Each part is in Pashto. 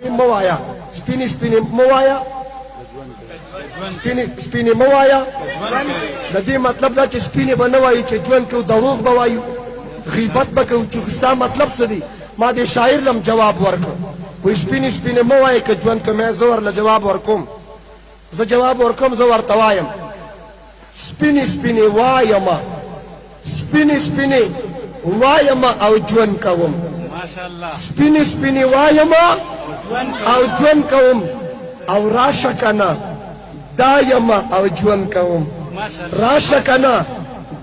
موایا سپینی سپینی موایا سپینی موایا د دې مطلب دا چې سپینی به نه وایي چې ژوند کې دروغ به وایو غیبت به کوو چې ستا مطلب څه دی ما دې شاعر لم جواب ورکړ وایي سپینی سپینی مه وایي که ژوند کې مې زه ورله جواب ورکوم زه جواب ورکوم زه ورته وایم سپینی سپینی وایمه سپینی سپینی وایمه او ژوند کوم سپینی سپینی وایمه او ژوند کوم او راشه کنه دا یمه او ژوند کوم راشه کنه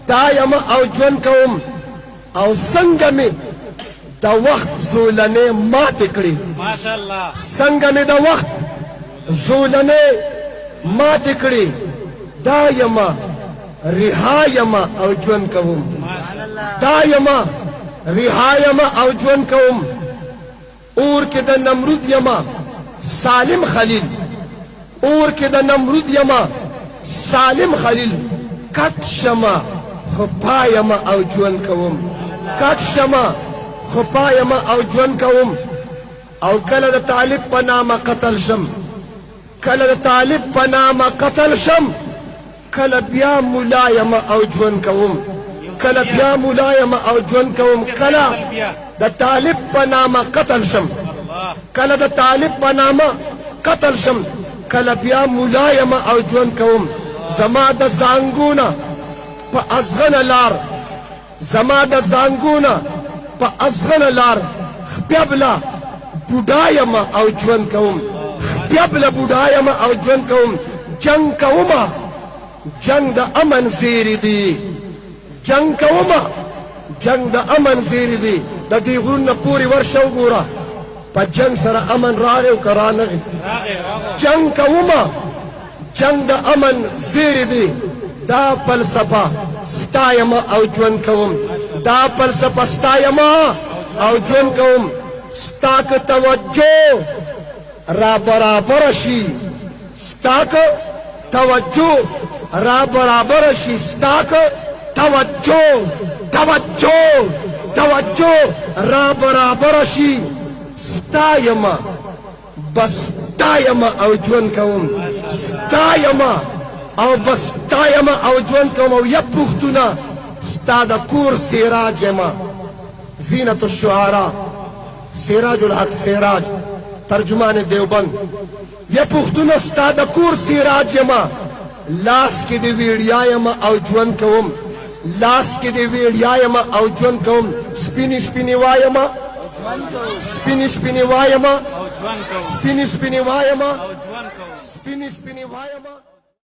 دا یمه او ژوند کوم او څنګه مې د وخت زولنې ماتې کړې څنګه مې د وخت زولنې ماتې کړې دا یمه رها یمه او ژوند کوم دا یمه رها یمه او ژوند کوم اور کې د نمرود یما سالم خلیل اور کې د نمرود یما سالم خلیل کټ شما خو پایما او ژوند کوم کټ شما خو پایما او ژوند کوم او کله د طالب په نامه قتل شم کله د طالب په نامه قتل شم کله بیا ملایم او ژوند کوم کله بیا ملایم او ژوند کوم کله د طالب په نامه قتل شم کله د طالب په نامه قتل شم کله بیا ملایم او ژوند کوم زما د زانګونه په ازغنه لار زما د زانګونه په ازغنه لار خپیبله بوډایم او ژوند کوم خپیبله بوډایم او ژوند کوم جنگ کومه جنگ د امن زیری دی جنگ کومه جنگ د امن زیری دی د دې غرونه پورې ورشه وګوره په جنگ سره امن راغی او که رانغی جنگ کومه جنگ د امن زیری دی دا فلسفه ستایمه او ژوند کوم دا فلسفه ستایمه او ژوند کوم ستا که توجه را برابر شي ستا که توجه را برابر شي ستا که توجه را برابر شي ستایمه بس ستایمه او ژوند کوم ستایمه او بس ستایمه او ژوند کوم او یا پوښتونه ستا د کور سراج یمه زینت الشعراء سراج الحق سراج ترجمان دیوبند یا پوښتونه ستا د کور سراج یمه لاس کې د ویړیا یمه او ژوند کوم لاس کې د ویړیا یمه او ژوند کوم سپینی سپینی وایمه سپینی سپینی وایمه سپینی سپینی وایمه سپینی سپینی وایمه